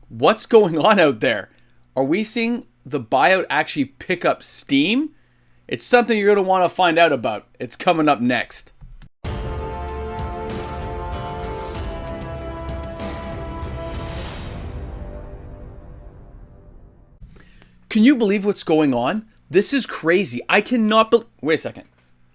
What's going on out there? Are we seeing the buyout actually pick up steam? It's something you're going to want to find out about. It's coming up next. Can you believe what's going on? This is crazy. I cannot believe... Wait a second.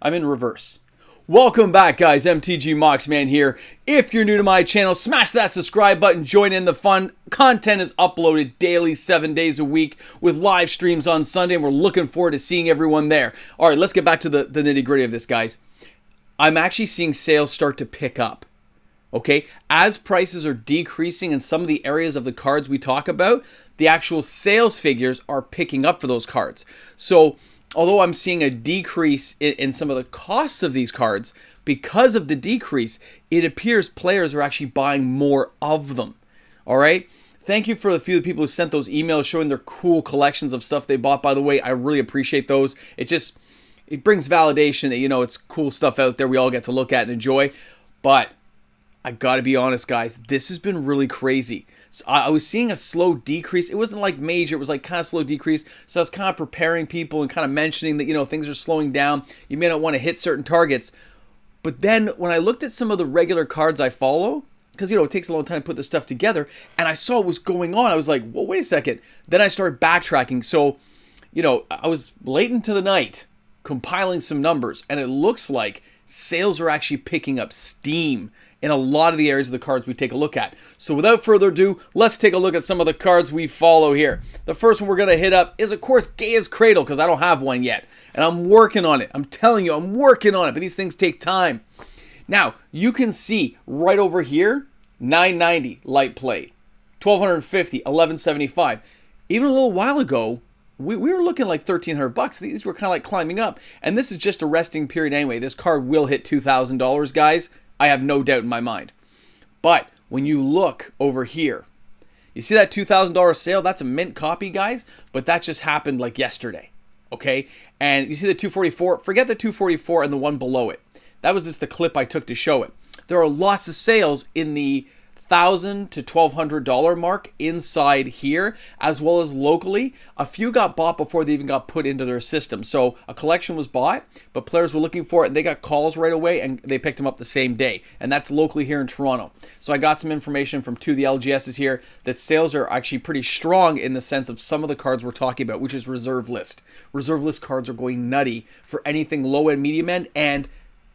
I'm in reverse. Welcome back, guys. MTG Moxman here. If you're new to my channel, smash that subscribe button. Join in the fun. Content is uploaded daily, 7 days a week, with live streams on Sunday, and we're looking forward to seeing everyone there. All right, let's get back to the nitty-gritty of this, guys. I'm actually seeing sales start to pick up. Okay, as prices are decreasing in some of the areas of the cards we talk about, the actual sales figures are picking up for those cards. So, although I'm seeing a decrease in some of the costs of these cards, because of the decrease, it appears players are actually buying more of them. All right? Thank you for the few people who sent those emails showing their cool collections of stuff they bought, by the way. I really appreciate those. It brings validation that, you know, it's cool stuff out there we all get to look at and enjoy. But I gotta be honest, guys, this has been really crazy. So I was seeing a slow decrease. It wasn't like major, it was like kind of slow decrease. So I was kind of preparing people and kind of mentioning that, you know, things are slowing down. You may not want to hit certain targets. But then when I looked at some of the regular cards I follow, because, you know, it takes a long time to put this stuff together, and I saw what was going on, I was like, well, wait a second. Then I started backtracking. So, you know, I was late into the night compiling some numbers, and it looks like sales are actually picking up steam in a lot of the areas of the cards we take a look at. So without further ado, let's take a look at some of the cards we follow here. The first one we're going to hit up is, of course, Gaias Cradle, because I don't have one yet. And I'm working on it. I'm telling you, I'm working on it, but these things take time. Now, you can see right over here, $9.90 light plate, $1,250, $1,175. Even a little while ago, we were looking like $1,300. These were kind of like climbing up. And this is just a resting period anyway. This card will hit $2,000, guys. I have no doubt in my mind. But when you look over here, you see that $2,000 sale? That's a mint copy, guys. But that just happened like yesterday. Okay? And you see the 244? Forget the 244 and the one below it. That was just the clip I took to show it. There are lots of sales in the $1,000 to $1,200 mark inside here, as well as locally. A few got bought before they even got put into their system. So a collection was bought, but players were looking for it, and they got calls right away, and they picked them up the same day. And that's locally here in Toronto. So I got some information from two of the LGSs here that sales are actually pretty strong in the sense of some of the cards we're talking about, which is reserve list. Reserve list cards are going nutty for anything low end, medium end, and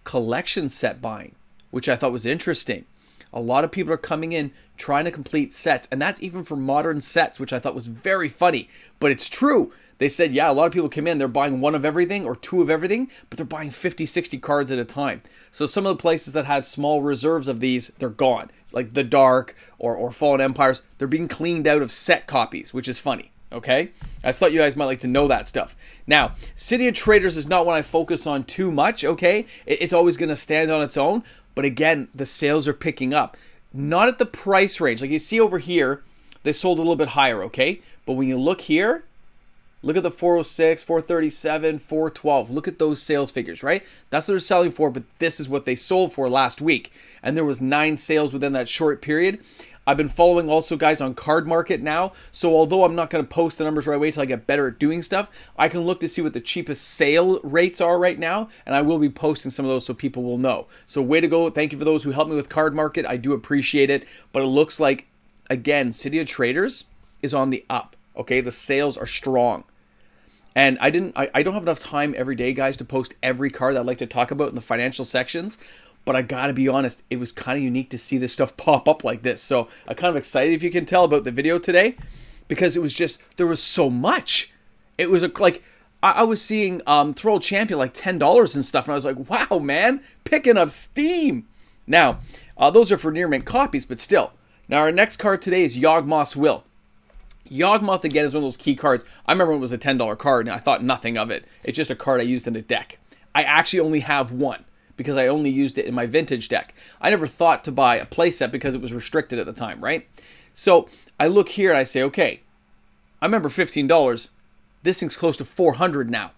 collection set buying, which I thought was interesting. A lot of people are coming in trying to complete sets, and that's even for modern sets, which I thought was very funny, but it's true. They said, yeah, a lot of people come in, they're buying one of everything or two of everything, but they're buying 50, 60 cards at a time. So some of the places that had small reserves of these, they're gone. Like the Dark or Fallen Empires, they're being cleaned out of set copies, which is funny. Okay, I just thought you guys might like to know that stuff. Now, City of Traders is not one I focus on too much, okay? It's always going to stand on its own. But again, the sales are picking up. Not at the price range. Like you see over here, they sold a little bit higher, okay? But when you look here, look at the 406, 437, 412. Look at those sales figures, right? That's what they're selling for, but this is what they sold for last week. And there was 9 sales within that short period. I've been following also, guys, on Card Market now. So although I'm not going to post the numbers right away until I get better at doing stuff, I can look to see what the cheapest sale rates are right now. And I will be posting some of those so people will know. So way to go. Thank you for those who helped me with Card Market. I do appreciate it. But it looks like, again, City of Traders is on the up. Okay, the sales are strong. And I don't have enough time every day, guys, to post every card I'd like to talk about in the financial sections. But I gotta be honest, it was kind of unique to see this stuff pop up like this. So I'm kind of excited, if you can tell, about the video today, because it was just, there was so much. It was like, I was seeing Throw Champion like $10 and stuff, and I was like, wow, man, picking up steam. Now, those are for near mint copies, but still. Now, our next card today is Yogmoth's Will. Yogmoth, again, is one of those key cards. I remember when it was a $10 card, and I thought nothing of it. It's just a card I used in a deck. I actually only have one, because I only used it in my vintage deck. I never thought to buy a playset because it was restricted at the time, right? So I look here and I say, okay, I remember $15. This thing's close to $400 now,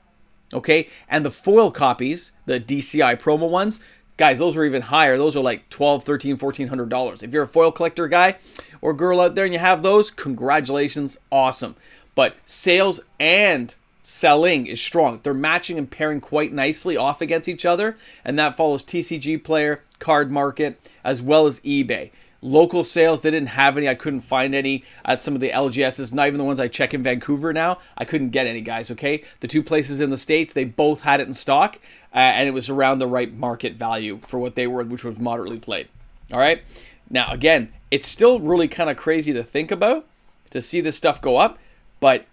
okay? And the foil copies, the DCI promo ones, guys, those are even higher. Those are like $1,200, $1,300, $1,400. If you're a foil collector guy, or girl out there and you have those, congratulations, awesome. But sales and selling is strong. They're matching and pairing quite nicely off against each other, and that follows TCG Player, Card Market, as well as eBay. Local sales, they didn't have any. I couldn't find any at some of the LGSs, not even the ones I check in Vancouver now. I couldn't get any, guys, okay? The two places in the States, they both had it in stock, and it was around the right market value for what they were, which was moderately played. All right? Now, again, it's still really kind of crazy to think about, to see this stuff go up, but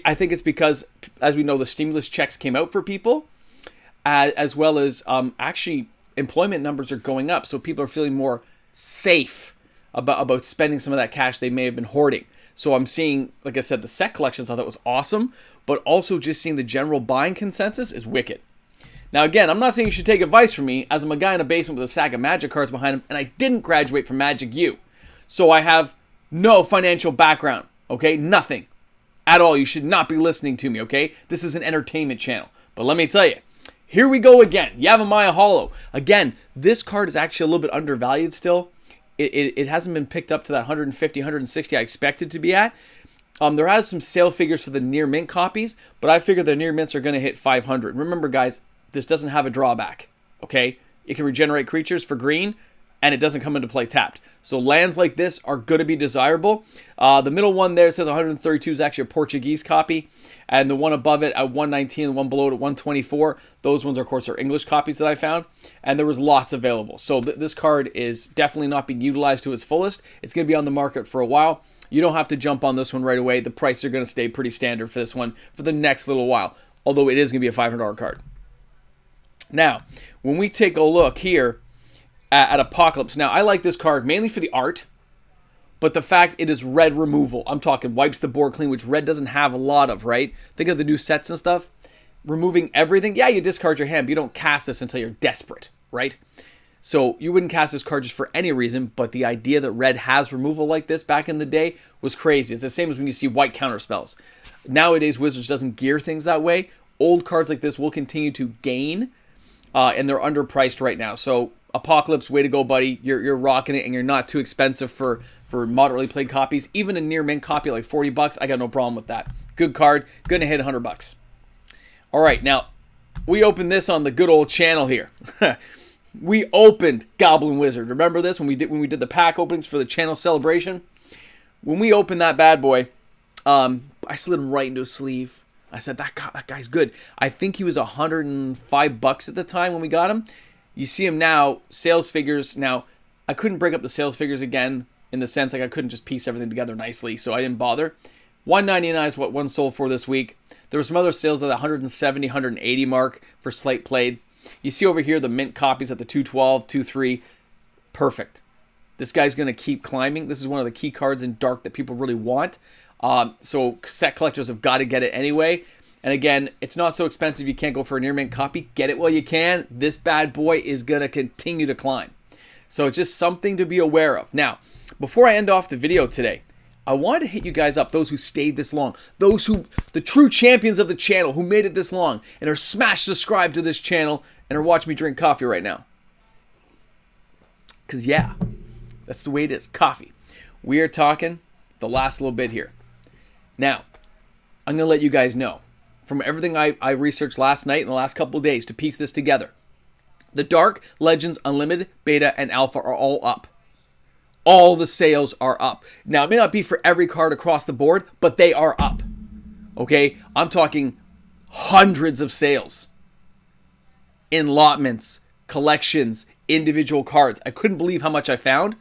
I think it's because, as we know, the stimulus checks came out for people, as well as actually employment numbers are going up, so people are feeling more safe about spending some of that cash they may have been hoarding. So I'm seeing, like I said, the set collections I thought was awesome, but also just seeing the general buying consensus is wicked. Now again, I'm not saying you should take advice from me, as I'm a guy in a basement with a stack of Magic cards behind him, and I didn't graduate from Magic U. So I have no financial background, okay? Nothing at all. You should not be listening to me, okay? This is an entertainment channel. But let me tell you, here we go again. Yavimaya Hollow. Again, this card is actually a little bit undervalued still. It hasn't been picked up to that 150, 160 I expected to be at. There has some sale figures for the near mint copies, but I figure the near mints are going to hit 500. Remember, guys, this doesn't have a drawback, okay? It can regenerate creatures for green, and it doesn't come into play tapped. So lands like this are going to be desirable. The middle one there says 132 is actually a Portuguese copy, and the one above it at 119 and the one below it at 124, those ones, of course, are English copies that I found, and there was lots available. So this card is definitely not being utilized to its fullest. It's going to be on the market for a while. You don't have to jump on this one right away. The prices are going to stay pretty standard for this one for the next little while, although it is going to be a $500 card. Now, when we take a look here at Apocalypse, now I like this card mainly for the art, but the fact it is red removal. I'm talking wipes the board clean, which red doesn't have a lot of, right? Think of the new sets and stuff. Removing everything. Yeah, you discard your hand, but you don't cast this until you're desperate, right? So you wouldn't cast this card just for any reason, but the idea that red has removal like this back in the day was crazy. It's the same as when you see white counter spells. Nowadays, Wizards doesn't gear things that way. Old cards like this will continue to gain, and they're underpriced right now. So Apocalypse, way to go, buddy. You're rocking it, and you're not too expensive for moderately played copies. Even a near mint copy like $40, I got no problem with that. Good card, gonna hit $100. All right, now we opened this on the good old channel here. We opened Goblin Wizard. Remember this when we did the pack openings for the channel celebration? When we opened that bad boy, I slid him right into a sleeve. I said that guy's good. I think he was $105 at the time when we got him. You see him now, sales figures. Now, I couldn't break up the sales figures again in the sense like I couldn't just piece everything together nicely, so I didn't bother. $199 is what one sold for this week. There were some other sales at the 170, 180 mark for slate played. You see over here the mint copies at the 212, 23. Perfect. This guy's going to keep climbing. This is one of the key cards in Dark that people really want. So set collectors have got to get it anyway. And again, it's not so expensive you can't go for a near mint copy. Get it while you can. This bad boy is going to continue to climb. So it's just something to be aware of. Now, before I end off the video today, I wanted to hit you guys up, those who stayed this long, the true champions of the channel who made it this long and are smash subscribed to this channel and are watching me drink coffee right now. Because yeah, that's the way it is. Coffee. We are talking the last little bit here. Now, I'm going to let you guys know, from everything I researched last night and the last couple of days to piece this together, the Dark, Legends, Unlimited, Beta, and Alpha are all up. All the sales are up. Now, it may not be for every card across the board, but they are up. Okay? I'm talking hundreds of sales. Enlotments, collections, individual cards. I couldn't believe how much I found.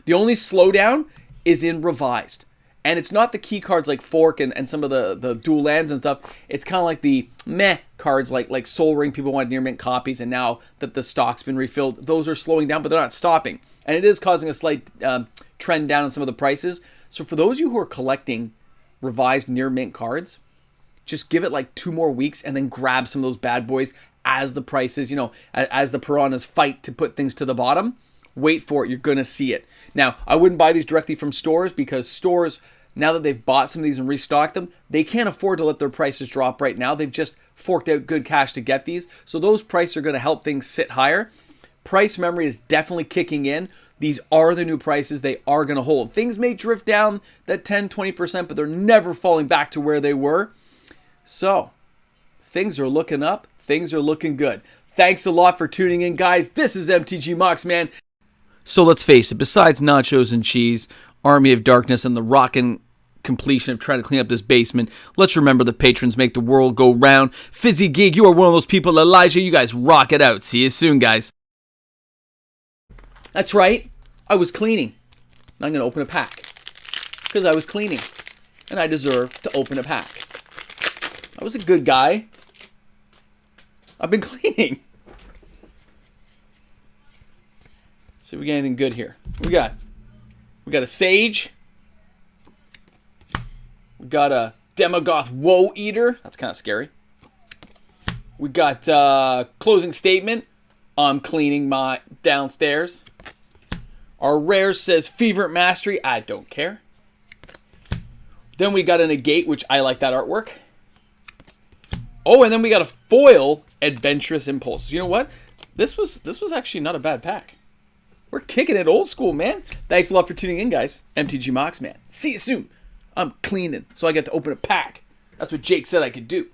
The only slowdown is in Revised. And it's not the key cards like Fork and some of the dual lands and stuff. It's kind of like the meh cards like Soul Ring. People wanted near mint copies, and now that the stock's been refilled, those are slowing down, but they're not stopping. And it is causing a slight trend down in some of the prices. So for those of you who are collecting Revised near mint cards, just give it like 2 more weeks and then grab some of those bad boys as the prices, as the piranhas fight to put things to the bottom. Wait for it. You're going to see it. Now, I wouldn't buy these directly from stores because stores, now that they've bought some of these and restocked them, they can't afford to let their prices drop right now. They've just forked out good cash to get these. So those prices are going to help things sit higher. Price memory is definitely kicking in. These are the new prices. They are going to hold. Things may drift down that 10, 20%, but they're never falling back to where they were. So, things are looking up. Things are looking good. Thanks a lot for tuning in, guys. This is MTG Mox, man. So let's face it, besides nachos and cheese, Army of Darkness, and the rockin' completion of trying to clean up this basement, let's remember the patrons make the world go round. Fizzy Gig, you are one of those people. Elijah, you guys rock it out. See you soon, guys. That's right. I was cleaning. And I'm going to open a pack. Because I was cleaning. And I deserve to open a pack. I was a good guy. I've been cleaning. See if we get anything good here. What we got? We got a Sage. We got a Demogoth Woe Eater. That's kind of scary. We got Closing Statement. I'm cleaning my downstairs. Our rare says Fever Mastery. I don't care. Then we got a Negate, which I like that artwork. Oh, and then we got a foil Adventurous Impulse. You know what? This was actually not a bad pack. We're kicking it old school, man. Thanks a lot for tuning in, guys. MTG Mox, man. See you soon. I'm cleaning, so I get to open a pack. That's what Jake said I could do.